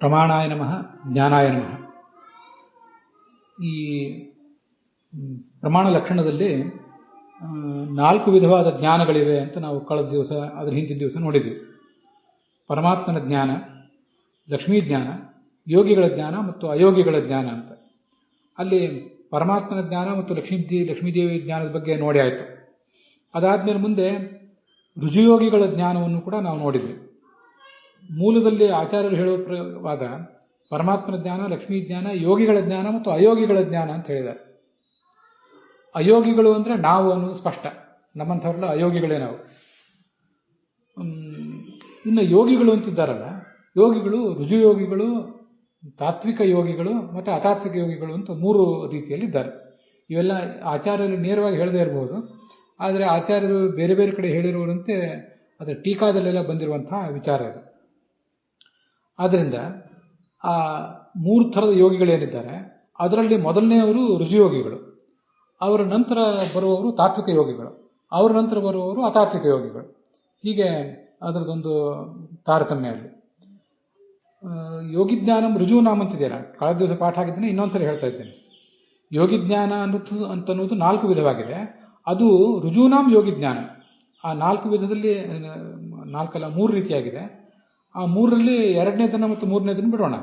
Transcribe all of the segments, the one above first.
ಪ್ರಮಾಣಾಯ ನಮಃ, ಜ್ಞಾನಾಯ ನಮಃ. ಈ ಪ್ರಮಾಣ ಲಕ್ಷಣದಲ್ಲಿ 4 ವಿಧವಾದ ಜ್ಞಾನಗಳಿವೆ ಅಂತ ನಾವು ಕಳೆದ ದಿವಸ, ಅದರ ಹಿಂದಿನ ದಿವಸ ನೋಡಿದ್ವಿ. ಪರಮಾತ್ಮನ ಜ್ಞಾನ, ಲಕ್ಷ್ಮೀ ಜ್ಞಾನ, ಯೋಗಿಗಳ ಜ್ಞಾನ ಮತ್ತು ಅಯೋಗಿಗಳ ಜ್ಞಾನ ಅಂತ. ಅಲ್ಲಿ ಪರಮಾತ್ಮನ ಜ್ಞಾನ ಮತ್ತು ಲಕ್ಷ್ಮೀದೇವಿ ಜ್ಞಾನದ ಬಗ್ಗೆ ನೋಡಿ ಆಯಿತು. ಅದಾದಮೇಲೆ ಮುಂದೆ ರುಜುಯೋಗಿಗಳ ಜ್ಞಾನವನ್ನು ಕೂಡ ನಾವು ನೋಡಿದ್ವಿ. ಮೂಲದಲ್ಲಿ ಆಚಾರ್ಯರು ಹೇಳುವಾಗ ಪರಮಾತ್ಮನ ಜ್ಞಾನ, ಲಕ್ಷ್ಮೀ ಜ್ಞಾನ, ಯೋಗಿಗಳ ಜ್ಞಾನ ಮತ್ತು ಅಯೋಗಿಗಳ ಜ್ಞಾನ ಅಂತ ಹೇಳಿದ್ದಾರೆ. ಅಯೋಗಿಗಳು ಅಂದರೆ ನಾವು ಅನ್ನೋದು ಸ್ಪಷ್ಟ, ನಮ್ಮಂಥವ್ರೆಲ್ಲ ಅಯೋಗಿಗಳೇ ನಾವು. ಇನ್ನು ಯೋಗಿಗಳು ಅಂತಿದ್ದಾರಲ್ಲ, ಯೋಗಿಗಳು ರುಜುಯೋಗಿಗಳು, ತಾತ್ವಿಕ ಯೋಗಿಗಳು ಮತ್ತು ಅತಾತ್ವಿಕ ಯೋಗಿಗಳು ಅಂತ 3 ರೀತಿಯಲ್ಲಿ ಇದ್ದಾರೆ. ಇವೆಲ್ಲ ಆಚಾರ್ಯರು ನೇರವಾಗಿ ಹೇಳದೇ ಇರಬಹುದು, ಆದರೆ ಆಚಾರ್ಯರು ಬೇರೆ ಬೇರೆ ಕಡೆ ಹೇಳಿರುವಂತೆ ಅದರ ಟೀಕಾದಲ್ಲೆಲ್ಲ ಬಂದಿರುವಂತಹ ವಿಚಾರ ಇದು. ಆದ್ದರಿಂದ ಆ 3 ಥರದ ಯೋಗಿಗಳೇನಿದ್ದಾರೆ ಅದರಲ್ಲಿ ಮೊದಲನೆಯವರು ರುಜುಯೋಗಿಗಳು, ಅವರ ನಂತರ ಬರುವವರು ತಾತ್ವಿಕ ಯೋಗಿಗಳು, ಅವರ ನಂತರ ಬರುವವರು ಅತಾತ್ವಿಕ ಯೋಗಿಗಳು. ಹೀಗೆ ಅದರದೊಂದು ತಾರತಮ್ಯ ಅಲ್ಲಿ. ಯೋಗಿಜ್ಞಾನಂ ರುಜುನಾಮ್ ಅಂತಿದ್ದೀರಾ, ಕಳೆದ ದಿವಸ ಪಾಠ ಆಗಿದ್ದೇನೆ, ಇನ್ನೊಂದ್ಸರಿ ಹೇಳ್ತಾ ಇದ್ದೇನೆ. ಯೋಗಿಜ್ಞಾನ ಅಂತನ್ನುವುದು 4 ವಿಧವಾಗಿದೆ. ಅದು ರುಜುನಾಮ್ ಯೋಗಿಜ್ಞಾನ. ಆ 4 ವಿಧದಲ್ಲಿ 3 ರೀತಿಯಾಗಿದೆ. ಆ 3ರಲ್ಲಿ 2ನೇದನ್ನು ಮತ್ತು 3ನೇದನ್ನು ಬಿಡೋಣ.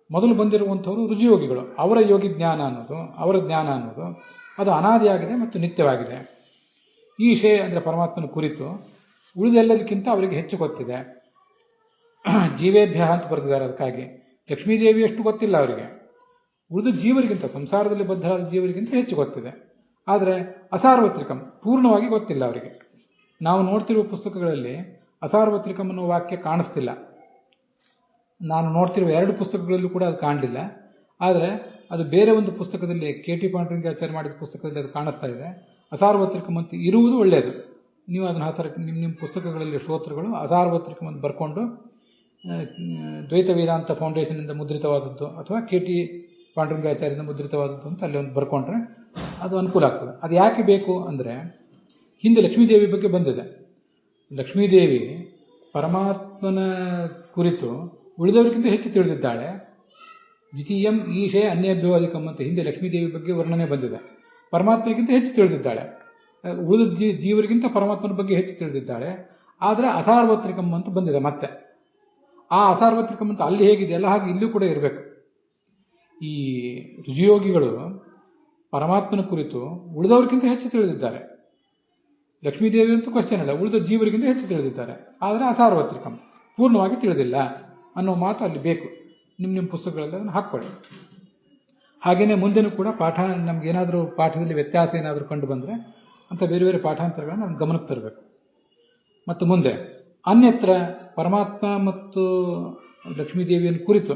ಮೊದಲು ಬಂದಿರುವಂಥವರು ರುಜುಯೋಗಿಗಳು, ಅವರ ಯೋಗಿಜ್ಞಾನ ಅನ್ನೋದು, ಅವರ ಜ್ಞಾನ ಅನ್ನೋದು ಅದು ಅನಾದಿಯಾಗಿದೆ ಮತ್ತು ನಿತ್ಯವಾಗಿದೆ. ಈ ವಿಷಯ ಅಂದರೆ ಪರಮಾತ್ಮನ ಕುರಿತು ಉಳಿದೆಲ್ಲದಕ್ಕಿಂತ ಅವರಿಗೆ ಹೆಚ್ಚು ಗೊತ್ತಿದೆ. ಜೀವೇಭ್ಯ ಅಂತ ಬರ್ತಿದ್ದಾರೆ. ಅದಕ್ಕಾಗಿ ಲಕ್ಷ್ಮೀದೇವಿಯಷ್ಟು ಗೊತ್ತಿಲ್ಲ ಅವರಿಗೆ, ಉಳಿದ ಜೀವರಿಗಿಂತ, ಸಂಸಾರದಲ್ಲಿ ಬದ್ಧರಾದ ಜೀವರಿಗಿಂತ ಹೆಚ್ಚು ಗೊತ್ತಿದೆ. ಆದರೆ ಅಸಾರ್ವತ್ರಿಕಂ ಪೂರ್ಣವಾಗಿ ಗೊತ್ತಿಲ್ಲ ಅವರಿಗೆ. ನಾವು ನೋಡ್ತಿರುವ ಪುಸ್ತಕಗಳಲ್ಲಿ ಅಸಾರ್ವತ್ರಿಕಂ ಅನ್ನೋ ವಾಕ್ಯ ಕಾಣಿಸ್ತಿಲ್ಲ. ನಾನು ನೋಡ್ತಿರುವ 2 ಪುಸ್ತಕಗಳಲ್ಲೂ ಕೂಡ ಅದು ಕಾಣಲಿಲ್ಲ. ಆದರೆ ಅದು ಬೇರೆ ಒಂದು ಪುಸ್ತಕದಲ್ಲಿ, KT ಪಾಂಡುರಂಗಾಚಾರ್ಯ ಮಾಡಿದ ಪುಸ್ತಕದಲ್ಲಿ ಅದು ಕಾಣಿಸ್ತಾ ಇದೆ. ಅಸಾರ್ವತ್ರಿಕಂ ಅಂತ ಇರುವುದು ಒಳ್ಳೆಯದು. ನೀವು ಅದನ್ನ ಆ ಥರ ನಿಮ್ಮ ಪುಸ್ತಕಗಳಲ್ಲಿ ಶ್ರೋತೃಗಳು ಅಸಾರ್ವತ್ರಿಕಂ ಅಂತ ಬರ್ಕೊಂಡು ದ್ವೈತ ವೇದಾಂತ ಫೌಂಡೇಶನ್ನಿಂದ ಮುದ್ರಿತವಾದದ್ದು ಅಥವಾ KT ಪಾಂಡುರಂಗಾಚಾರ್ಯದಿಂದ ಮುದ್ರಿತವಾದದ್ದು ಅಂತ ಅಲ್ಲಿ ಒಂದು ಬರ್ಕೊಂಡ್ರೆ ಅದು ಅನುಕೂಲ ಆಗ್ತದೆ. ಅದು ಯಾಕೆ ಬೇಕು ಅಂದರೆ, ಹಿಂದೆ ಲಕ್ಷ್ಮೀದೇವಿ ಬಗ್ಗೆ ಬಂದಿದೆ. ಲಕ್ಷ್ಮೀದೇವಿ ಪರಮಾತ್ಮನ ಕುರಿತು ಉಳಿದವರಿಗಿಂತ ಹೆಚ್ಚು ತಿಳಿದಿದ್ದಾಳೆ. ದ್ವಿತೀಯಂ ಈಶೆ ಅನ್ಯಭ್ಯೋ ಅಧಿಕಂ ಅಂತ ಹಿಂದೆ ಲಕ್ಷ್ಮೀದೇವಿ ಬಗ್ಗೆ ವರ್ಣನೆ ಬಂದಿದೆ. ಪರಮಾತ್ಮನಿಗಿಂತ ಹೆಚ್ಚು ತಿಳಿದಿದ್ದಾಳೆ, ಉಳಿದ ಜೀವರಿಗಿಂತ ಪರಮಾತ್ಮನ ಬಗ್ಗೆ ಹೆಚ್ಚು ತಿಳಿದಿದ್ದಾಳೆ. ಆದರೆ ಅಸಾರ್ವತ್ರಿಕಂ ಅಂತ ಬಂದಿದೆ ಮತ್ತೆ. ಆ ಅಸಾರ್ವತ್ರಿಕಂ ಅಂತ ಅಲ್ಲಿ ಹೇಗಿದೆಯಲ್ಲ ಹಾಗೆ ಇಲ್ಲೂ ಕೂಡ ಇರಬೇಕು. ಈ ರುಜುಯೋಗಿಗಳು ಪರಮಾತ್ಮನ ಕುರಿತು ಉಳಿದವರಿಗಿಂತ ಹೆಚ್ಚು ತಿಳಿದಿದ್ದಾರೆ. ಲಕ್ಷ್ಮೀದೇವಿ ಅಂತೂ ಕ್ವಶ್ಚನ್ ಇಲ್ಲ, ಉಳಿದ ಜೀವರಿಗಿಂತ ಹೆಚ್ಚು ತಿಳಿದಿದ್ದಾರೆ. ಆದರೆ ಅಸಾರ್ವತ್ರಿಕಂ ಪೂರ್ಣವಾಗಿ ತಿಳಿದಿಲ್ಲ ಅನ್ನೋ ಮಾತು ಅಲ್ಲಿ ಬೇಕು. ನಿಮ್ಮ ಪುಸ್ತಕಗಳಲ್ಲಿ ಅದನ್ನು ಹಾಕ್ಕೊಳ್ಳಿ. ಹಾಗೆಯೇ ಮುಂದೆನೂ ಕೂಡ ಪಾಠ, ನಮಗೇನಾದರೂ ಪಾಠದಲ್ಲಿ ವ್ಯತ್ಯಾಸ ಏನಾದರೂ ಕಂಡು ಬಂದರೆ ಅಂತ ಬೇರೆ ಬೇರೆ ಪಾಠಾಂತರಗಳನ್ನು ನಮ್ಮ ಗಮನಕ್ಕೆ ತರಬೇಕು. ಮತ್ತು ಮುಂದೆ ಅನ್ಯತ್ರ ಪರಮಾತ್ಮ ಮತ್ತು ಲಕ್ಷ್ಮೀದೇವಿಯನ್ನು ಕುರಿತು,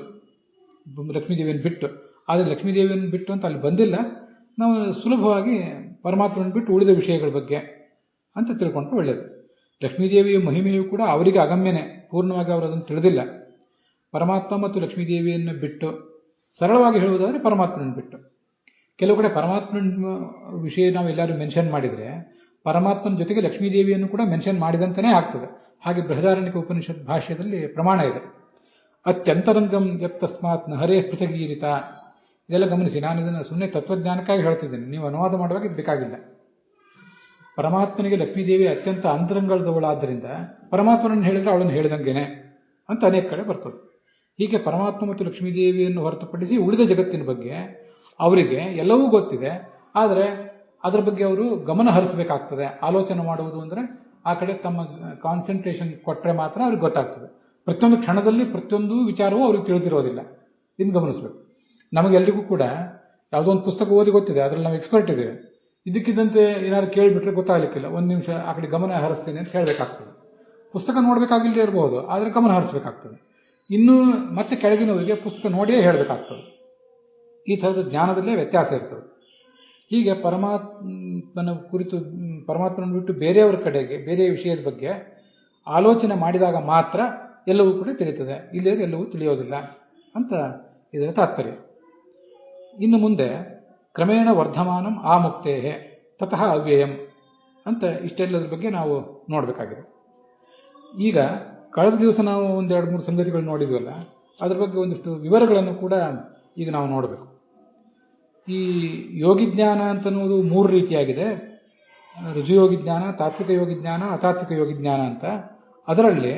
ಲಕ್ಷ್ಮೀದೇವಿಯನ್ನು ಬಿಟ್ಟು, ಆದರೆ ಲಕ್ಷ್ಮೀದೇವಿಯನ್ನು ಬಿಟ್ಟು ಅಂತ ಅಲ್ಲಿ ಬಂದಿಲ್ಲ. ನಾವು ಸುಲಭವಾಗಿ ಪರಮಾತ್ಮನ ಬಿಟ್ಟು ಉಳಿದ ವಿಷಯಗಳ ಬಗ್ಗೆ ಅಂತ ತಿಳ್ಕೊಂಡ್ರೆ ಒಳ್ಳೆಯದು. ಲಕ್ಷ್ಮೀದೇವಿಯ ಮಹಿಮೆಯು ಕೂಡ ಅವರಿಗೆ ಅಗಮ್ಯನೇ, ಪೂರ್ಣವಾಗಿ ಅವರು ಅದನ್ನು ತಿಳಿದಿಲ್ಲ. ಪರಮಾತ್ಮ ಮತ್ತು ಲಕ್ಷ್ಮೀದೇವಿಯನ್ನು ಬಿಟ್ಟು, ಸರಳವಾಗಿ ಹೇಳುವುದಾದರೆ ಪರಮಾತ್ಮನನ್ನು ಬಿಟ್ಟು. ಕೆಲವು ಕಡೆ ಪರಮಾತ್ಮನ ವಿಷಯ ನಾವು ಎಲ್ಲರೂ ಮೆನ್ಷನ್ ಮಾಡಿದರೆ ಪರಮಾತ್ಮನ ಜೊತೆಗೆ ಲಕ್ಷ್ಮೀದೇವಿಯನ್ನು ಕೂಡ ಮೆನ್ಷನ್ ಮಾಡಿದಂತನೇ ಆಗ್ತದೆ. ಹಾಗೆ ಬೃಹದಾರಣ್ಯಕ ಉಪನಿಷತ್ ಭಾಷ್ಯದಲ್ಲಿ ಪ್ರಮಾಣ ಇದೆ. ಅತ್ಯಂತರಂಗಂ ಯತ್ತಸ್ಮಾತ್ ನ ಹರೇ ಪೃಥಗೀರಿತ. ಇದೆಲ್ಲ ಗಮನಿಸಿ, ನಾನು ಇದನ್ನು ಸುಮ್ಮನೆ ತತ್ವಜ್ಞಾನಕ್ಕಾಗಿ ಹೇಳ್ತಿದ್ದೇನೆ, ನೀವು ಅನುವಾದ ಮಾಡುವಾಗ ಇದು ಬೇಕಾಗಿಲ್ಲ. ಪರಮಾತ್ಮನಿಗೆ ಲಕ್ಷ್ಮೀದೇವಿ ಅತ್ಯಂತ ಅಂತರಂಗದವಳಾದ್ದರಿಂದ ಪರಮಾತ್ಮನನ್ನು ಹೇಳಿದರೆ ಅವಳನ್ನು ಹೇಳಿದಂಗೆನೆ ಅಂತ ಅನೇಕ ಕಡೆ ಬರ್ತದೆ. ಹೀಗೆ ಪರಮಾತ್ಮ ಮತ್ತು ಲಕ್ಷ್ಮೀದೇವಿಯನ್ನು ಹೊರತುಪಡಿಸಿ ಉಳಿದ ಜಗತ್ತಿನ ಬಗ್ಗೆ ಅವರಿಗೆ ಎಲ್ಲವೂ ಗೊತ್ತಿದೆ. ಆದರೆ ಅದರ ಬಗ್ಗೆ ಅವರು ಗಮನ ಹರಿಸಬೇಕಾಗ್ತದೆ. ಆಲೋಚನೆ ಮಾಡುವುದು ಅಂದರೆ ಆ ಕಡೆ ತಮ್ಮ ಕಾನ್ಸಂಟ್ರೇಷನ್ ಕೊಟ್ಟರೆ ಮಾತ್ರ ಅವ್ರಿಗೆ ಗೊತ್ತಾಗ್ತದೆ. ಪ್ರತಿಯೊಂದು ಕ್ಷಣದಲ್ಲಿ ಪ್ರತಿಯೊಂದು ವಿಚಾರವೂ ಅವ್ರಿಗೆ ತಿಳಿದಿರೋದಿಲ್ಲ. ಇದನ್ನು ಗಮನಿಸಬೇಕು. ನಮಗೆಲ್ಲರಿಗೂ ಕೂಡ ಯಾವುದೋ ಒಂದು ಪುಸ್ತಕ ಓದಿ ಗೊತ್ತಿದೆ, ಅದರಲ್ಲಿ ನಾವು ಎಕ್ಸ್ಪರ್ಟ್ ಇದ್ದೇವೆ. ಇದಕ್ಕಿದ್ದಂತೆ ಏನಾದ್ರು ಕೇಳಿಬಿಟ್ರೆ ಗೊತ್ತಾಗಲಿಕ್ಕಿಲ್ಲ. 1 ನಿಮಿಷ ಆ ಕಡೆ ಗಮನ ಹರಿಸ್ತೀನಿ ಅಂತ ಹೇಳಬೇಕಾಗ್ತದೆ. ಪುಸ್ತಕ ನೋಡಬೇಕಾಗಿಲ್ಲದೆ ಇರಬಹುದು, ಆದರೆ ಗಮನ ಹರಿಸಬೇಕಾಗ್ತದೆ. ಇನ್ನೂ ಮತ್ತೆ ಕೆಳಗಿನವರಿಗೆ ಪುಸ್ತಕ ನೋಡಿಯೇ ಹೇಳಬೇಕಾಗ್ತದೆ. ಈ ಥರದ ಜ್ಞಾನದಲ್ಲೇ ವ್ಯತ್ಯಾಸ ಇರ್ತದೆ. ಹೀಗೆ ಪರಮಾತ್ಮನ ಕುರಿತು, ಪರಮಾತ್ಮನ ಬಿಟ್ಟು ಬೇರೆಯವರ ಕಡೆಗೆ, ಬೇರೆ ವಿಷಯದ ಬಗ್ಗೆ ಆಲೋಚನೆ ಮಾಡಿದಾಗ ಮಾತ್ರ ಎಲ್ಲವೂ ಕೂಡ ತಿಳಿಯುತ್ತದೆ, ಇಲ್ಲದೇ ಎಲ್ಲವೂ ತಿಳಿಯೋದಿಲ್ಲ ಅಂತ ಇದರ ತಾತ್ಪರ್ಯ. ಇನ್ನು ಮುಂದೆ ಕ್ರಮೇಣ ವರ್ಧಮಾನಂ ಆಮುಕ್ತೇಹೆ ತತಃ ಅವ್ಯಯಂ ಅಂತ ಇಷ್ಟೆಲ್ಲದ್ರ ಬಗ್ಗೆ ನಾವು ನೋಡಬೇಕಾಗಿದೆ. ಈಗ ಕಳೆದ ದಿವಸ ನಾವು 1-2-3 ಸಂಗತಿಗಳು ನೋಡಿದ್ವಲ್ಲ, ಅದರ ಬಗ್ಗೆ ಒಂದಿಷ್ಟು ವಿವರಗಳನ್ನು ಕೂಡ ಈಗ ನಾವು ನೋಡಬೇಕು. ಈ ಯೋಗಿಜ್ಞಾನ ಅಂತನ್ನುವುದು 3 ರೀತಿಯಾಗಿದೆ. ರುಜುಯೋಗಿಜ್ಞಾನ, ತಾತ್ವಿಕ ಯೋಗಿಜ್ಞಾನ, ಅತಾತ್ವಿಕ ಯೋಗಿಜ್ಞಾನ ಅಂತ. ಅದರಲ್ಲಿ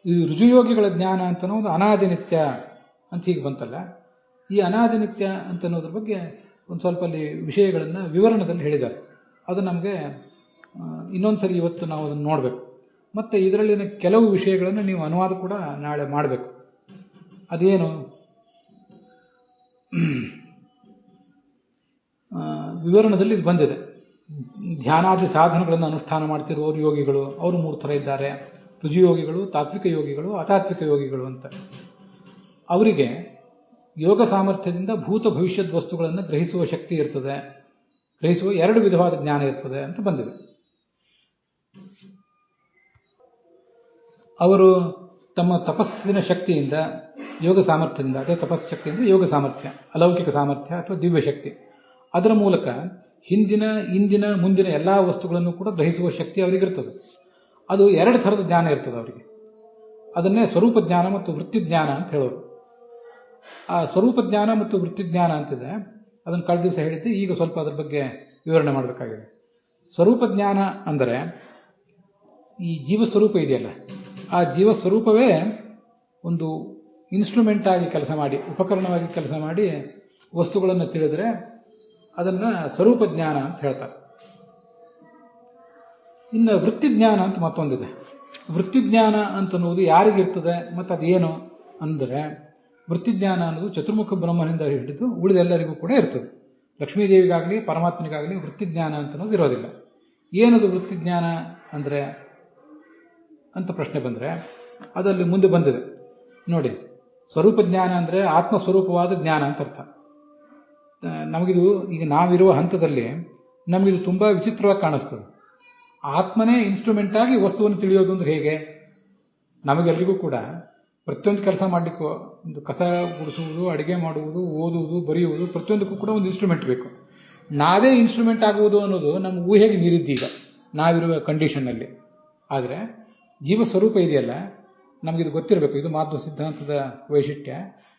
ಈ ರುಜುಯೋಗಿಗಳ ಜ್ಞಾನ ಅಂತನ್ನೋದು ಅನಾದಿನಿತ್ಯ ಅಂತ ಹೀಗೆ ಬಂತಲ್ಲ, ಈ ಅನಾದಿನಿತ್ಯ ಅಂತನ್ನೋದ್ರ ಬಗ್ಗೆ ಒಂದು ಸ್ವಲ್ಪ ಅಲ್ಲಿ ವಿಷಯಗಳನ್ನು ವಿವರಣದಲ್ಲಿ ಹೇಳಿದ್ದಾರೆ. ಅದು ನಮಗೆ ಇನ್ನೊಂದ್ಸರಿ ಇವತ್ತು ನಾವು ಅದನ್ನು ನೋಡಬೇಕು. ಮತ್ತು ಇದರಲ್ಲಿನ ಕೆಲವು ವಿಷಯಗಳನ್ನು ನೀವು ಅನುವಾದ ಕೂಡ ನಾಳೆ ಮಾಡಬೇಕು. ಅದೇನು ವಿವರಣದಲ್ಲಿ ಇದು ಬಂದಿದೆ. ಧ್ಯಾನಾದಿ ಸಾಧನಗಳನ್ನು ಅನುಷ್ಠಾನ ಮಾಡ್ತಿರುವವರು ಯೋಗಿಗಳು, ಅವರು 3 ಥರ ಇದ್ದಾರೆ. ರುಜುಯೋಗಿಗಳು, ತಾತ್ವಿಕ ಯೋಗಿಗಳು, ಅತಾತ್ವಿಕ ಯೋಗಿಗಳು ಅಂತ. ಅವರಿಗೆ ಯೋಗ ಸಾಮರ್ಥ್ಯದಿಂದ ಭೂತ ಭವಿಷ್ಯದ ವಸ್ತುಗಳನ್ನು ಗ್ರಹಿಸುವ ಶಕ್ತಿ ಇರ್ತದೆ, ಗ್ರಹಿಸುವ 2 ವಿಧವಾದ ಜ್ಞಾನ ಇರ್ತದೆ ಅಂತ ಬಂದಿದೆ. ಅವರು ತಮ್ಮ ತಪಸ್ಸಿನ ಶಕ್ತಿಯಿಂದ, ಯೋಗ ಸಾಮರ್ಥ್ಯದಿಂದ, ಅದೇ ತಪಸ್ಸು ಶಕ್ತಿಯಿಂದ ಯೋಗ ಸಾಮರ್ಥ್ಯ, ಅಲೌಕಿಕ ಸಾಮರ್ಥ್ಯ ಅಥವಾ ದಿವ್ಯ ಶಕ್ತಿ, ಅದರ ಮೂಲಕ ಹಿಂದಿನ, ಇಂದಿನ, ಮುಂದಿನ ಎಲ್ಲ ವಸ್ತುಗಳನ್ನು ಕೂಡ ಗ್ರಹಿಸುವ ಶಕ್ತಿ ಅವರಿಗಿರ್ತದೆ. ಅದು 2 ಥರದ ಜ್ಞಾನ ಇರ್ತದೆ ಅವರಿಗೆ. ಅದನ್ನೇ ಸ್ವರೂಪ ಜ್ಞಾನ ಮತ್ತು ವೃತ್ತಿ ಜ್ಞಾನ ಅಂತ ಹೇಳೋದು. ಆ ಸ್ವರೂಪ ಜ್ಞಾನ ಮತ್ತು ವೃತ್ತಿ ಜ್ಞಾನ ಅಂತಿದೆ, ಅದನ್ನು ಕಳೆದ ದಿವಸ ಹೇಳಿದ್ದೆ. ಈಗ ಸ್ವಲ್ಪ ಅದ್ರ ಬಗ್ಗೆ ವಿವರಣೆ ಮಾಡಬೇಕಾಗಿದೆ. ಸ್ವರೂಪ ಜ್ಞಾನ ಅಂದರೆ ಈ ಜೀವಸ್ವರೂಪ ಇದೆಯಲ್ಲ, ಆ ಜೀವಸ್ವರೂಪವೇ ಒಂದು ಇನ್ಸ್ಟ್ರೂಮೆಂಟ್ ಆಗಿ ಕೆಲಸ ಮಾಡಿ, ಉಪಕರಣವಾಗಿ ಕೆಲಸ ಮಾಡಿ ವಸ್ತುಗಳನ್ನು ತಿಳಿದ್ರೆ ಅದನ್ನು ಸ್ವರೂಪ ಜ್ಞಾನ ಅಂತ ಹೇಳ್ತಾರೆ. ಇನ್ನು ವೃತ್ತಿಜ್ಞಾನ ಅಂತ ಮತ್ತೊಂದಿದೆ. ವೃತ್ತಿಜ್ಞಾನ ಅಂತನ್ನುವುದು ಯಾರಿಗಿರ್ತದೆ ಮತ್ತು ಅದೇನು ಅಂದರೆ, ವೃತ್ತಿಜ್ಞಾನ ಅನ್ನೋದು ಚತುರ್ಮುಖ ಬ್ರಹ್ಮನಿಂದ ಹಿಡಿದು ಉಳಿದೆಲ್ಲರಿಗೂ ಕೂಡ ಇರ್ತದೆ. ಲಕ್ಷ್ಮೀದೇವಿಗಾಗಲಿ ಪರಮಾತ್ಮನಿಗಾಗಲಿ ವೃತ್ತಿಜ್ಞಾನ ಅಂತನ್ನೋದು ಇರೋದಿಲ್ಲ. ಏನದು ವೃತ್ತಿಜ್ಞಾನ ಅಂದರೆ ಅಂತ ಪ್ರಶ್ನೆ ಬಂದರೆ ಅದರಲ್ಲಿ ಮುಂದೆ ಬಂದಿದೆ ನೋಡಿ. ಸ್ವರೂಪ ಜ್ಞಾನ ಅಂದರೆ ಆತ್ಮಸ್ವರೂಪವಾದ ಜ್ಞಾನ ಅಂತ ಅರ್ಥ. ನಮಗಿದು ಈಗ ನಾವಿರುವ ಹಂತದಲ್ಲಿ ನಮಗಿದು ತುಂಬ ವಿಚಿತ್ರವಾಗಿ ಕಾಣಿಸ್ತದೆ. ಆತ್ಮನೇ ಇನ್ಸ್ಟ್ರೂಮೆಂಟ್ ಆಗಿ ವಸ್ತುವನ್ನು ತಿಳಿಯೋದು ಅಂದ್ರೆ ಹೇಗೆ? ನಮಗೆಲ್ರಿಗೂ ಕೂಡ ಪ್ರತಿಯೊಂದು ಕೆಲಸ ಮಾಡಲಿಕ್ಕೂ, ಒಂದು ಕಸ ಗುಡಿಸುವುದು, ಅಡುಗೆ ಮಾಡುವುದು, ಓದುವುದು, ಬರೆಯುವುದು, ಪ್ರತಿಯೊಂದಕ್ಕೂ ಕೂಡ ಒಂದು ಇನ್ಸ್ಟ್ರೂಮೆಂಟ್ ಬೇಕು. ನಾವೇ ಇನ್ಸ್ಟ್ರೂಮೆಂಟ್ ಆಗುವುದು ಅನ್ನೋದು ನಮ್ಮ ಊಹೆಗೆ ಮೀರಿದ್ದೀಗ ನಾವಿರುವ ಕಂಡೀಷನ್ನಲ್ಲಿ. ಆದರೆ ಜೀವ ಸ್ವರೂಪ ಇದೆಯಲ್ಲ, ನಮಗಿದು ಗೊತ್ತಿರಬೇಕು. ಇದು ಮಾಧ್ವ ಸಿದ್ಧಾಂತದ ವೈಶಿಷ್ಟ್ಯ.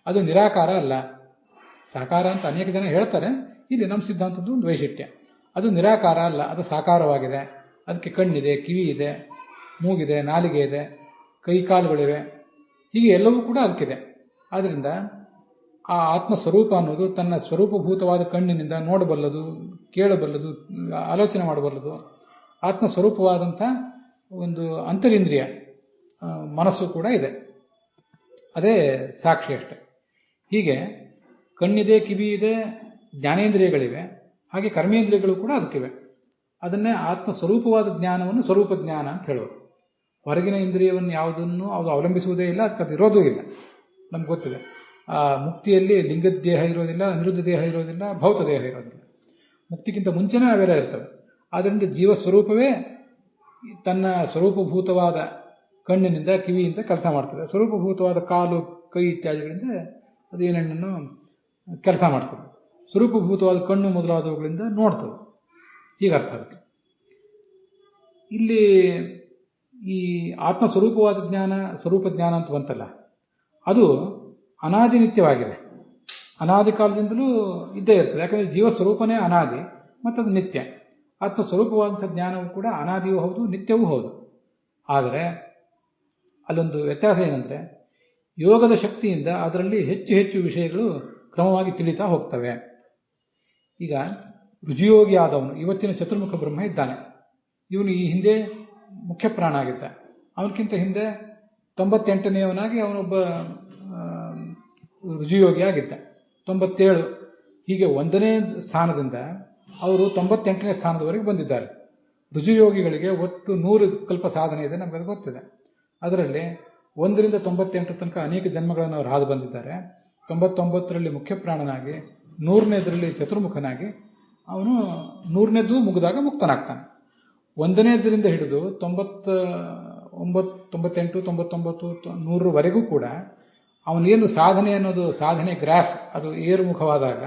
ಅದು ನಿರಾಕಾರ ಅಲ್ಲ, ಸಾಕಾರ ಅಂತ ಅನೇಕ ಜನ ಹೇಳ್ತಾರೆ. ಇಲ್ಲಿ ನಮ್ಮ ಸಿದ್ಧಾಂತದ ಒಂದು ವೈಶಿಷ್ಟ್ಯ. ಅದು ನಿರಾಕಾರ ಅಲ್ಲ, ಅದು ಸಾಕಾರವಾಗಿದೆ. ಅದಕ್ಕೆ ಕಣ್ಣಿದೆ, ಕಿವಿ ಇದೆ, ಮೂಗಿದೆ, ನಾಲಿಗೆ ಇದೆ, ಕೈ ಕಾಲುಗಳಿವೆ, ಹೀಗೆ ಎಲ್ಲವೂ ಕೂಡ ಅದಕ್ಕಿದೆ. ಆದ್ದರಿಂದ ಆ ಆತ್ಮ ಸ್ವರೂಪ ಅನ್ನೋದು ತನ್ನ ಸ್ವರೂಪಭೂತವಾದ ಕಣ್ಣಿನಿಂದ ನೋಡಬಲ್ಲದು, ಕೇಳಬಲ್ಲದು, ಆಲೋಚನೆ ಮಾಡಬಲ್ಲದು. ಆತ್ಮ ಸ್ವರೂಪವಾದಂಥ ಒಂದು ಅಂತರಿಂದ್ರಿಯ ಮನಸ್ಸು ಕೂಡ ಇದೆ, ಅದೇ ಸಾಕ್ಷಿ ಅಷ್ಟೆ. ಹೀಗೆ ಕಣ್ಣಿದೆ, ಕಿವಿ ಇದೆ, ಜ್ಞಾನೇಂದ್ರಿಯಗಳಿವೆ, ಹಾಗೆ ಕರ್ಮೇಂದ್ರಿಯಗಳು ಕೂಡ ಅದಕ್ಕಿವೆ. ಅದನ್ನೇ ಆತ್ಮ ಸ್ವರೂಪವಾದ ಜ್ಞಾನವನ್ನು ಸ್ವರೂಪ ಜ್ಞಾನ ಅಂತ ಹೇಳೋದು. ಹೊರಗಿನ ಇಂದ್ರಿಯವನ್ನು ಯಾವುದನ್ನು ಅದು ಅವಲಂಬಿಸುವುದೇ ಇಲ್ಲ, ಅದಕ್ಕೆ ಅದು ಇರೋದೂ ಇಲ್ಲ. ನಮ್ಗೆ ಗೊತ್ತಿದೆ, ಆ ಮುಕ್ತಿಯಲ್ಲಿ ಲಿಂಗದ ದೇಹ ಇರೋದಿಲ್ಲ, ಅನಿರುದ್ಧ ದೇಹ ಇರೋದಿಲ್ಲ, ಭೌತ ದೇಹ ಇರೋದಿಲ್ಲ. ಮುಕ್ತಿಗಿಂತ ಮುಂಚೆನೇ ಅವೆಲ್ಲ ಇರ್ತವೆ. ಆದ್ದರಿಂದ ಜೀವ ಸ್ವರೂಪವೇ ತನ್ನ ಸ್ವರೂಪಭೂತವಾದ ಕಣ್ಣಿನಿಂದ, ಕಿವಿಯಿಂದ ಕೆಲಸ ಮಾಡ್ತದೆ. ಸ್ವರೂಪಭೂತವಾದ ಕಾಲು, ಕೈ ಇತ್ಯಾದಿಗಳಿಂದ ಅದು ಏನೇನನ್ನು ಕೆಲಸ ಮಾಡ್ತದೆ. ಸ್ವರೂಪಭೂತವಾದ ಕಣ್ಣು ಮೊದಲಾದವುಗಳಿಂದ ನೋಡ್ತದೆ. ಹೀಗರ್ಥ ಅದಕ್ಕೆ. ಇಲ್ಲಿ ಈ ಆತ್ಮ ಸ್ವರೂಪವಾದ ಜ್ಞಾನ, ಸ್ವರೂಪ ಜ್ಞಾನ ಅಂತ ಬಂತಲ್ಲ, ಅದು ಅನಾದಿನಿತ್ಯವಾಗಿದೆ. ಅನಾದಿ ಕಾಲದಿಂದಲೂ ಇದ್ದೇ ಇರ್ತದೆ. ಯಾಕಂದರೆ ಜೀವ ಸ್ವರೂಪನೇ ಅನಾದಿ ಮತ್ತು ಅದು ನಿತ್ಯ. ಆತ್ಮ ಸ್ವರೂಪವಾದಂಥ ಜ್ಞಾನವೂ ಕೂಡ ಅನಾದಿಯೂ ಹೌದು, ನಿತ್ಯವೂ ಹೌದು. ಆದರೆ ಅಲ್ಲೊಂದು ವ್ಯತ್ಯಾಸ ಏನಂದರೆ, ಯೋಗದ ಶಕ್ತಿಯಿಂದ ಅದರಲ್ಲಿ ಹೆಚ್ಚು ಹೆಚ್ಚು ವಿಷಯಗಳು ಕ್ರಮವಾಗಿ ತಿಳಿತಾ ಹೋಗ್ತವೆ. ಈಗ ರುಜಿಯೋಗಿ ಆದವನು, ಇವತ್ತಿನ ಚತುರ್ಮುಖ ಬ್ರಹ್ಮ ಇದ್ದಾನೆ. ಇವನು ಈ ಹಿಂದೆ ಮುಖ್ಯ ಪ್ರಾಣ ಆಗಿದ್ದ. ಅವನಕ್ಕಿಂತ ಹಿಂದೆ 98ನೇವನಾಗಿ ಅವನೊಬ್ಬ ರುಜಿಯೋಗಿ ಆಗಿದ್ದ. 97, ಹೀಗೆ 1ನೇ ಸ್ಥಾನದಿಂದ ಅವರು 98ನೇ ಸ್ಥಾನದವರೆಗೆ ಬಂದಿದ್ದಾರೆ. ರುಜುಯೋಗಿಗಳಿಗೆ ಒಟ್ಟು 100 ಕಲ್ಪ ಸಾಧನೆ ಇದೆ, ನಮಗದು ಗೊತ್ತಿದೆ. ಅದರಲ್ಲಿ 1ರಿಂದ 98 ತನಕ ಅನೇಕ ಜನ್ಮಗಳನ್ನು ಅವರು ಹಾದು ಬಂದಿದ್ದಾರೆ. 99ರಲ್ಲಿ ಮುಖ್ಯ ಪ್ರಾಣನಾಗಿ, 100ನೇದರಲ್ಲಿ ಚತುರ್ಮುಖನಾಗಿ, ಅವನು 100ನೇದ್ದು ಮುಗಿದಾಗ ಮುಕ್ತನಾಗ್ತಾನೆ. 1ನೇದರಿಂದ ಹಿಡಿದು 98, 99, 100ರವರೆಗೂ ಕೂಡ ಅವನೇನು ಸಾಧನೆ ಅನ್ನೋದು, ಸಾಧನೆ ಗ್ರಾಫ್ ಅದು ಏರುಮುಖವಾದಾಗ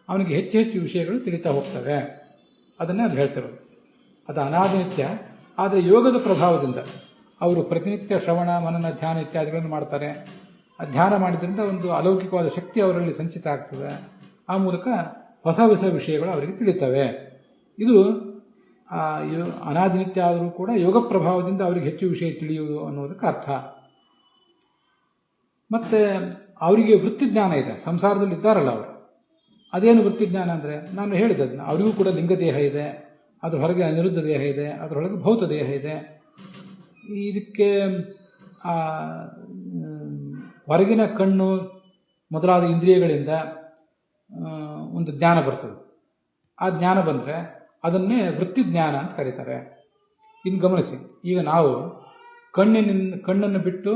ಅವನಿಗೆ ಹೆಚ್ಚು ಹೆಚ್ಚು ವಿಷಯಗಳು ತಿಳಿತಾ ಹೋಗ್ತವೆ. ಅದನ್ನೇ ಅದು ಹೇಳ್ತಿರೋದು. ಅದು ಅನಾದಿನಿತ್ಯ. ಆದರೆ ಯೋಗದ ಪ್ರಭಾವದಿಂದ ಅವರು ಪ್ರತಿನಿತ್ಯ ಶ್ರವಣ ಮನನ ಧ್ಯಾನ ಇತ್ಯಾದಿಗಳನ್ನು ಮಾಡ್ತಾರೆ. ಆ ಧ್ಯಾನ ಮಾಡಿದ್ರಿಂದ ಒಂದು ಅಲೌಕಿಕವಾದ ಶಕ್ತಿ ಅವರಲ್ಲಿ ಸಂಚಿತ ಆಗ್ತದೆ. ಆ ಮೂಲಕ ಹೊಸ ಹೊಸ ವಿಷಯಗಳು ಅವರಿಗೆ ತಿಳಿತವೆ. ಇದು ಅನಾದಿನಿತ್ಯ ಆದರೂ ಕೂಡ ಯೋಗ ಪ್ರಭಾವದಿಂದ ಅವರಿಗೆ ಹೆಚ್ಚು ವಿಷಯ ತಿಳಿಯುವುದು ಅನ್ನೋದಕ್ಕೆ ಅರ್ಥ. ಮತ್ತೆ ಅವರಿಗೆ ವೃತ್ತಿಜ್ಞಾನ ಇದೆ. ಸಂಸಾರದಲ್ಲಿ ಇದ್ದಾರಲ್ಲ ಅವರು, ಅದೇನು ವೃತ್ತಿಜ್ಞಾನ ಅಂದರೆ ನಾನು ಹೇಳಿದೆ ಅದನ್ನ, ಅವರಿಗೂ ಕೂಡ ಲಿಂಗದೇಹ ಇದೆ, ಅದ್ರ ಹೊರಗೆ ಅನಿರುದ್ಧ ದೇಹ ಇದೆ, ಅದರೊಳಗೆ ಭೌತ ದೇಹ ಇದೆ. ಇದಕ್ಕೆ ಹೊರಗಿನ ಕಣ್ಣು ಮೊದಲಾದ ಇಂದ್ರಿಯಗಳಿಂದ ಒಂದು ಜ್ಞಾನ ಬರ್ತದೆ. ಆ ಜ್ಞಾನ ಬಂದರೆ ಅದನ್ನೇ ವೃತ್ತಿಜ್ಞಾನ ಅಂತ ಕರೀತಾರೆ. ಇನ್ನು ಗಮನಿಸಿ, ಈಗ ನಾವು ಕಣ್ಣನ್ನು ಬಿಟ್ಟು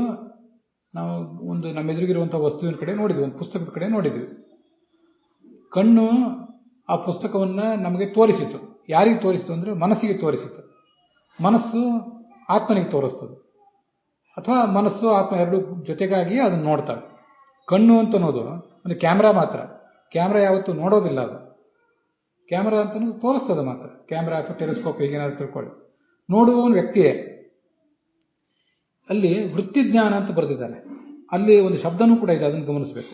ನಾವು ಒಂದು ನಮ್ಮ ಎದುರಿಗಿರುವಂಥ ವಸ್ತುವಿನ ಕಡೆ ನೋಡಿದ್ವಿ, ಒಂದು ಪುಸ್ತಕದ ಕಡೆ ನೋಡಿದ್ವಿ. ಕಣ್ಣು ಆ ಪುಸ್ತಕವನ್ನು ನಮಗೆ ತೋರಿಸಿತು. ಯಾರಿಗೆ ತೋರಿಸಿತು ಅಂದರೆ ಮನಸ್ಸಿಗೆ ತೋರಿಸಿತು. ಮನಸ್ಸು ಆತ್ಮನಿಗೆ ತೋರಿಸ್ತದೆ, ಅಥವಾ ಮನಸ್ಸು ಆತ್ಮ ಎರಡು ಜೊತೆಗಾಗಿ ಅದನ್ನು ನೋಡ್ತವೆ. ಕಣ್ಣು ಅಂತ ಅನ್ನೋದು ಒಂದು ಕ್ಯಾಮ್ರಾ ಮಾತ್ರ. ಕ್ಯಾಮ್ರಾ ಯಾವತ್ತೂ ನೋಡೋದಿಲ್ಲ. ಅದು ಕ್ಯಾಮ್ರಾ ಅಂತ ತೋರಿಸ್ತದೆ ಮಾತ್ರ. ಕ್ಯಾಮ್ರಾ ಅಥವಾ ಟೆಲಿಸ್ಕೋಪ್ ಹೀಗೇನಾದ್ರು ತಿಳ್ಕೊಳ್ಳಿ, ನೋಡುವವನು ವ್ಯಕ್ತಿಯೇ. ಅಲ್ಲಿ ವೃತ್ತಿಜ್ಞಾನ ಅಂತ ಬರೆದಿದ್ದಾರೆ. ಅಲ್ಲಿ ಒಂದು ಶಬ್ದನೂ ಕೂಡ ಇದೆ, ಅದನ್ನು ಗಮನಿಸಬೇಕು.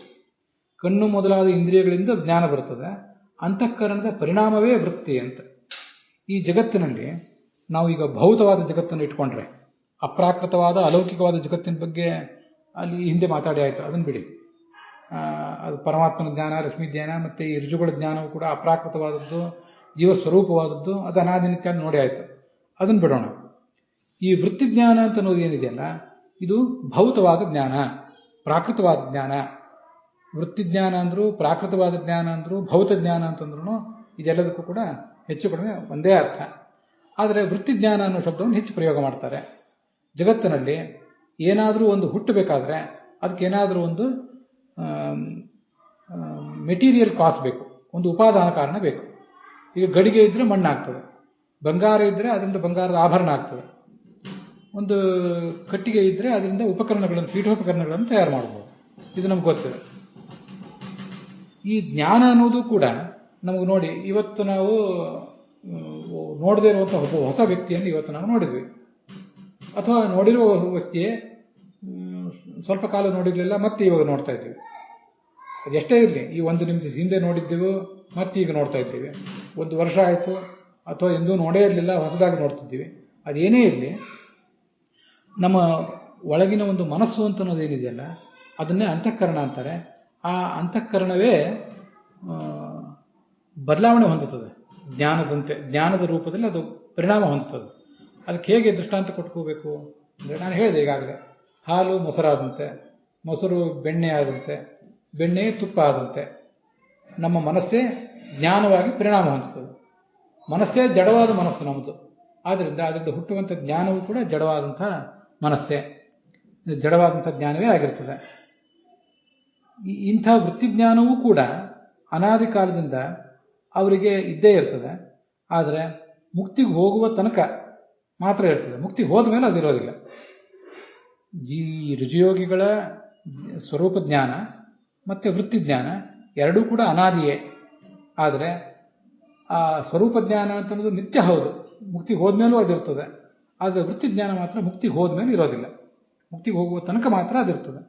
ಕಣ್ಣು ಮೊದಲಾದ ಇಂದ್ರಿಯಗಳಿಂದ ಜ್ಞಾನ ಬರ್ತದೆ, ಅಂತಃಕರಣದ ಪರಿಣಾಮವೇ ವೃತ್ತಿ ಅಂತ. ಈ ಜಗತ್ತಿನಲ್ಲಿ ನಾವು ಈಗ ಭೌತವಾದ ಜಗತ್ತನ್ನು ಇಟ್ಕೊಂಡ್ರೆ, ಅಪ್ರಾಕೃತವಾದ ಅಲೌಕಿಕವಾದ ಜಗತ್ತಿನ ಬಗ್ಗೆ ಅಲ್ಲಿ ಹಿಂದೆ ಮಾತಾಡಿ ಆಯಿತು, ಅದನ್ನು ಬಿಡಿ. ಅದು ಪರಮಾತ್ಮನ ಜ್ಞಾನ, ಲಕ್ಷ್ಮೀ ಜ್ಞಾನ, ಮತ್ತು ಈ ಋಜುಗಳ ಜ್ಞಾನವು ಕೂಡ ಅಪ್ರಾಕೃತವಾದದ್ದು, ಜೀವಸ್ವರೂಪವಾದದ್ದು, ಅದು ಅನಾದಿನಿತ್ಯ ನೋಡಿ ಆಯಿತು, ಅದನ್ನು ಬಿಡೋಣ. ಈ ವೃತ್ತಿಜ್ಞಾನ ಅಂತ ಅನ್ನೋದು ಏನಿದೆಯಲ್ಲ, ಇದು ಭೌತವಾದ ಜ್ಞಾನ, ಪ್ರಾಕೃತವಾದ ಜ್ಞಾನ. ವೃತ್ತಿಜ್ಞಾನ ಅಂದರು, ಪ್ರಾಕೃತವಾದ ಜ್ಞಾನ ಅಂದರು, ಭೌತ ಜ್ಞಾನ ಅಂತಂದ್ರೂ ಇದೆಲ್ಲದಕ್ಕೂ ಕೂಡ ಹೆಚ್ಚು ಕಡಿಮೆ ಒಂದೇ ಅರ್ಥ. ಆದರೆ ವೃತ್ತಿಜ್ಞಾನ ಅನ್ನೋ ಶಬ್ದವನ್ನು ಹೆಚ್ಚು ಪ್ರಯೋಗ ಮಾಡ್ತಾರೆ. ಜಗತ್ತಿನಲ್ಲಿ ಏನಾದರೂ ಒಂದು ಹುಟ್ಟಬೇಕಾದ್ರೆ ಅದಕ್ಕೇನಾದರೂ ಒಂದು ಮೆಟೀರಿಯಲ್ ಕಾಸ್ ಬೇಕು, ಒಂದು ಉಪಾದಾನ ಕಾರಣ ಬೇಕು. ಈಗ ಗಡಿಗೆ ಇದ್ದರೆ ಮಣ್ಣಾಗ್ತದೆ, ಬಂಗಾರ ಇದ್ದರೆ ಅದರಿಂದ ಬಂಗಾರದ ಆಭರಣ ಆಗ್ತದೆ, ಒಂದು ಕಟ್ಟಿಗೆ ಇದ್ದರೆ ಅದರಿಂದ ಉಪಕರಣಗಳನ್ನು, ಪೀಠೋಪಕರಣಗಳನ್ನು ತಯಾರು ಮಾಡ್ಬೋದು. ಇದು ನಮ್ಗೆ ಗೊತ್ತಿದೆ. ಈ ಜ್ಞಾನ ಅನ್ನೋದು ಕೂಡ ನಮಗೆ ನೋಡಿ, ಇವತ್ತು ನಾವು ನೋಡದೇ ಇರುವಂಥ ಒಬ್ಬ ಹೊಸ ವ್ಯಕ್ತಿಯನ್ನು ಇವತ್ತು ನಾವು ನೋಡಿದ್ವಿ, ಅಥವಾ ನೋಡಿರುವ ವ್ಯಕ್ತಿಯೇ ಸ್ವಲ್ಪ ಕಾಲ ನೋಡಿರಲಿಲ್ಲ, ಮತ್ತೆ ಇವಾಗ ನೋಡ್ತಾ ಇದ್ದೀವಿ. ಅದೆಷ್ಟೇ ಇರಲಿ, ಈ ಒಂದು ನಿಮಿಷ ಹಿಂದೆ ನೋಡಿದ್ದೆವು, ಮತ್ತೆ ಈಗ ನೋಡ್ತಾ ಇದ್ದೀವಿ. ಒಂದು ವರ್ಷ ಆಯಿತು, ಅಥವಾ ಎಂದೂ ನೋಡೇ ಇರಲಿಲ್ಲ, ಹೊಸದಾಗಿ ನೋಡ್ತಿದ್ದೀವಿ. ಅದೇನೇ ಇರಲಿ, ನಮ್ಮ ಒಳಗಿನ ಒಂದು ಮನಸ್ಸು ಅಂತ ಅನ್ನೋದೇನಿದೆಯಲ್ಲ, ಅದನ್ನೇ ಅಂತಃಕರಣ ಅಂತಾರೆ. ಆ ಅಂತಃಕರಣವೇ ಬದಲಾವಣೆ ಹೊಂದುತ್ತದೆ ಜ್ಞಾನದಂತೆ. ಜ್ಞಾನದ ರೂಪದಲ್ಲಿ ಅದು ಪರಿಣಾಮ ಹೊಂದುತ್ತದೆ. ಅದಕ್ಕೆ ಹೇಗೆ ದೃಷ್ಟಾಂತ ಕೊಟ್ಕೋಬೇಕು ಅಂದರೆ, ನಾನು ಹೇಳಿದೆ ಈಗಾಗಲೇ, ಹಾಲು ಮೊಸರಾದಂತೆ, ಮೊಸರು ಬೆಣ್ಣೆ ಆದಂತೆ, ಬೆಣ್ಣೆ ತುಪ್ಪ ಆದಂತೆ ನಮ್ಮ ಮನಸ್ಸೇ ಜ್ಞಾನವಾಗಿ ಪರಿಣಾಮ ಹೊಂದುತ್ತದೆ. ಮನಸ್ಸೇ ಜಡವಾದ ಮನಸ್ಸು ನಮ್ಮದು. ಆದ್ದರಿಂದ ಅದರಿಂದ ಹುಟ್ಟುವಂಥ ಜ್ಞಾನವೂ ಕೂಡ ಜಡವಾದಂಥ ಮನಸ್ಸೇ, ಜಡವಾದಂಥ ಜ್ಞಾನವೇ ಆಗಿರ್ತದೆ. ಇಂಥ ವೃತ್ತಿಜ್ಞಾನವೂ ಕೂಡ ಅನಾದಿ ಕಾಲದಿಂದ ಅವರಿಗೆ ಇದ್ದೇ ಇರ್ತದೆ. ಆದರೆ ಮುಕ್ತಿಗೆ ಹೋಗುವ ತನಕ ಮಾತ್ರ ಇರ್ತದೆ. ಮುಕ್ತಿಗೆ ಹೋದ ಮೇಲೆ ಅದಿರೋದಿಲ್ಲ. ಋಜುಯೋಗಿಗಳ ಸ್ವರೂಪ ಜ್ಞಾನ ಮತ್ತು ವೃತ್ತಿಜ್ಞಾನ ಎರಡೂ ಕೂಡ ಅನಾದಿಯೇ. ಆದರೆ ಆ ಸ್ವರೂಪ ಜ್ಞಾನ ಅಂತ ಅನ್ನೋದು ನಿತ್ಯ ಹೌದು, ಮುಕ್ತಿಗೆ ಹೋದ್ಮೇಲೂ ಅದಿರ್ತದೆ. ಆದರೆ ವೃತ್ತಿಜ್ಞಾನ ಮಾತ್ರ ಮುಕ್ತಿಗೆ ಹೋದ್ಮೇಲೆ ಇರೋದಿಲ್ಲ. ಮುಕ್ತಿಗೆ ಹೋಗುವ ತನಕ ಮಾತ್ರ ಅದಿರ್ತದೆ.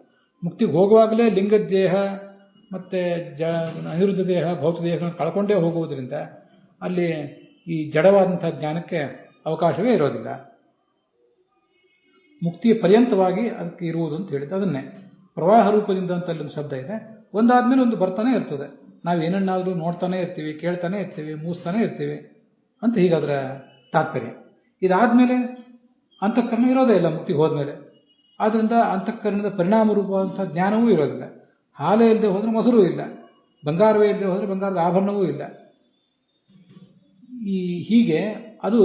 ಮುಕ್ತಿಗೆ ಹೋಗುವಾಗಲೇ ಲಿಂಗದೇಹ ಮತ್ತು ಅನಿರುದ್ಧ ದೇಹ, ಭೌತ ದೇಹಗಳನ್ನು ಕಳ್ಕೊಂಡೇ ಹೋಗುವುದರಿಂದ ಅಲ್ಲಿ ಈ ಜಡವಾದಂಥ ಜ್ಞಾನಕ್ಕೆ ಅವಕಾಶವೇ ಇರೋದಿಲ್ಲ. ಮುಕ್ತಿಯ ಪರ್ಯಂತವಾಗಿ ಅದಕ್ಕೆ ಇರುವುದು ಅಂತ ಹೇಳಿದ್ದು ಅದನ್ನೇ. ಪ್ರವಾಹ ರೂಪದಿಂದ ಅಂತ ಅಲ್ಲೊಂದು ಶಬ್ದ ಇದೆ. ಒಂದಾದ್ಮೇಲೆ ಒಂದು ಬರ್ತಾನೆ ಇರ್ತದೆ. ನಾವು ಏನನ್ನಾದರೂ ನೋಡ್ತಾನೆ ಇರ್ತೀವಿ, ಕೇಳ್ತಾನೆ ಇರ್ತೀವಿ, ಮೂಸ್ತಾನೆ ಇರ್ತೀವಿ ಅಂತ ಹೀಗಾದ್ರೆ ತಾತ್ಪರ್ಯ. ಇದಾದ್ಮೇಲೆ ಅಂತಃಕರಣ ಇರೋದೇ ಇಲ್ಲ ಮುಕ್ತಿಗೆ ಹೋದ್ಮೇಲೆ. ಆದ್ದರಿಂದ ಅಂತಃಕರಣದ ಪರಿಣಾಮ ರೂಪವಾದಂಥ ಜ್ಞಾನವೂ ಇರೋದಿಲ್ಲ. ಹಾಲೇ ಇಲ್ಲದೆ ಹೋದರೆ ಮೊಸರು ಇಲ್ಲ, ಬಂಗಾರವೇ ಇಲ್ಲದೆ ಹೋದರೆ ಬಂಗಾರದ ಆಭರಣವೂ ಇಲ್ಲ. ಹೀಗೆ ಅದು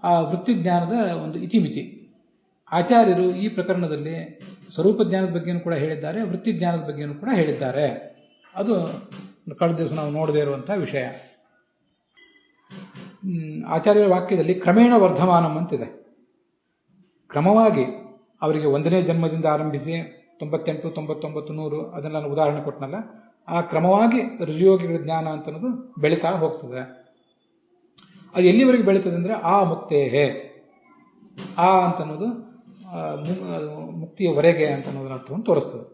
ಆ ವೃತ್ತಿಜ್ಞಾನದ ಒಂದು ಇತಿಮಿತಿ. ಆಚಾರ್ಯರು ಈ ಪ್ರಕರಣದಲ್ಲಿ ಸ್ವರೂಪ ಜ್ಞಾನದ ಬಗ್ಗೆಯೂ ಕೂಡ ಹೇಳಿದ್ದಾರೆ, ವೃತ್ತಿಜ್ಞಾನದ ಬಗ್ಗೆಯೂ ಕೂಡ ಹೇಳಿದ್ದಾರೆ. ಅದು ಕಳೆದ ದಿವಸ ನಾವು ನೋಡದೇ ಇರುವಂಥ ವಿಷಯ. ಆಚಾರ್ಯರ ವಾಕ್ಯದಲ್ಲಿ ಕ್ರಮೇಣ ವರ್ಧಮಾನಂ ಅಂತಿದೆ. ಕ್ರಮವಾಗಿ ಅವರಿಗೆ 1ನೇ ಜನ್ಮದಿಂದ ಆರಂಭಿಸಿ 98, 99, 100 ಅದನ್ನು ನಾನು ಉದಾಹರಣೆ ಕೊಟ್ಟನಲ್ಲ, ಆ ಕ್ರಮವಾಗಿ ಋಜುಯೋಗಿಗಳ ಜ್ಞಾನ ಅಂತ ಅನ್ನೋದು ಬೆಳೀತಾ ಹೋಗ್ತದೆ. ಅದು ಎಲ್ಲಿವರೆಗೆ ಬೆಳೀತದೆ ಅಂದರೆ ಆ ಮುಕ್ತೇಹೇ. ಆ ಅಂತನ್ನೋದು ಅದು ಮುಕ್ತಿಯವರೆಗೆ ಅಂತ ಅನ್ನೋದರ ಅರ್ಥವನ್ನು ತೋರಿಸ್ತದೆ.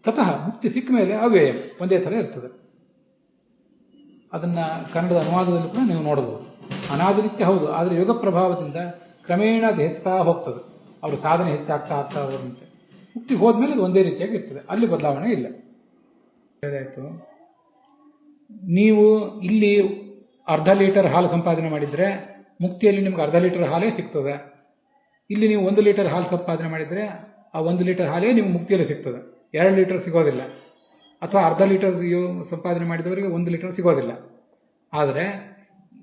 ತತಃ ಮುಕ್ತಿ ಸಿಕ್ಕ ಮೇಲೆ ಅವ್ಯಯ ಒಂದೇ ಥರ ಇರ್ತದೆ. ಅದನ್ನು ಕನ್ನಡದ ಅನುವಾದದಲ್ಲಿ ಕೂಡ ನೀವು ನೋಡಬಹುದು. ಅನಾದಿನಿತ್ಯ ಹೌದು, ಆದರೆ ಯೋಗ ಪ್ರಭಾವದಿಂದ ಕ್ರಮೇಣ ಅದು ಹೆಚ್ಚುತ್ತಾ ಹೋಗ್ತದೆ. ಅವರು ಸಾಧನೆ ಹೆಚ್ಚಾಗ್ತಾ ಹೋದಂತೆ ಮುಕ್ತಿಗೆ ಹೋದ್ಮೇಲೆ ಅದು ಒಂದೇ ರೀತಿಯಾಗಿ ಇರ್ತದೆ, ಅಲ್ಲಿ ಬದಲಾವಣೆ ಇಲ್ಲ. ಆಯಿತು. ನೀವು ಇಲ್ಲಿ ಅರ್ಧ ಲೀಟರ್ ಹಾಲು ಸಂಪಾದನೆ ಮಾಡಿದರೆ ಮುಕ್ತಿಯಲ್ಲಿ ನಿಮ್ಗೆ ಅರ್ಧ ಲೀಟರ್ ಹಾಲೇ ಸಿಗ್ತದೆ. ಇಲ್ಲಿ ನೀವು 1 ಲೀಟರ್ ಹಾಲು ಸಂಪಾದನೆ ಮಾಡಿದರೆ ಆ 1 ಲೀಟರ್ ಹಾಲೇ ನಿಮ್ಗೆ ಮುಕ್ತಿಯಲ್ಲಿ ಸಿಗ್ತದೆ, 2 ಲೀಟರ್ ಸಿಗೋದಿಲ್ಲ. ಅಥವಾ ಅರ್ಧ ಲೀಟರ್ ಸಂಪಾದನೆ ಮಾಡಿದವರಿಗೆ 1 ಲೀಟರ್ ಸಿಗೋದಿಲ್ಲ. ಆದರೆ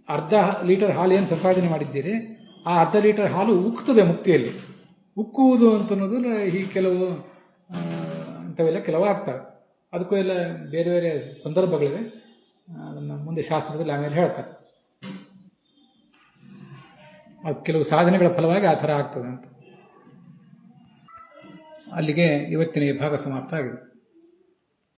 ಅರ್ಧ ಲೀಟರ್ ಹಾಲು ಏನು ಸಂಪಾದನೆ ಮಾಡಿದ್ದೀರಿ, ಆ ಅರ್ಧ ಲೀಟರ್ ಹಾಲು ಉಕ್ತದೆ ಮುಕ್ತಿಯಲ್ಲಿ. ಉಕ್ಕುವುದು ಅಂತನ್ನೋದು ಈ ಕೆಲವು ಅಂಥವೆಲ್ಲ ಕೆಲವು ಆಗ್ತವೆ. ಅದಕ್ಕೂ ಎಲ್ಲ ಬೇರೆ ಬೇರೆ ಸಂದರ್ಭಗಳಿವೆ, ಅದನ್ನು ಮುಂದೆ ಶಾಸ್ತ್ರದಲ್ಲಿ ಆಮೇಲೆ ಹೇಳ್ತಾರೆ. ಅದು ಕೆಲವು ಸಾಧನೆಗಳ ಫಲವಾಗಿ ಆ ಥರ ಆಗ್ತದೆ ಅಂತ. ಅಲ್ಲಿಗೆ ಇವತ್ತಿನ ಈ ಭಾಗ ಸಮಾಪ್ತ ಆಗಿದೆ.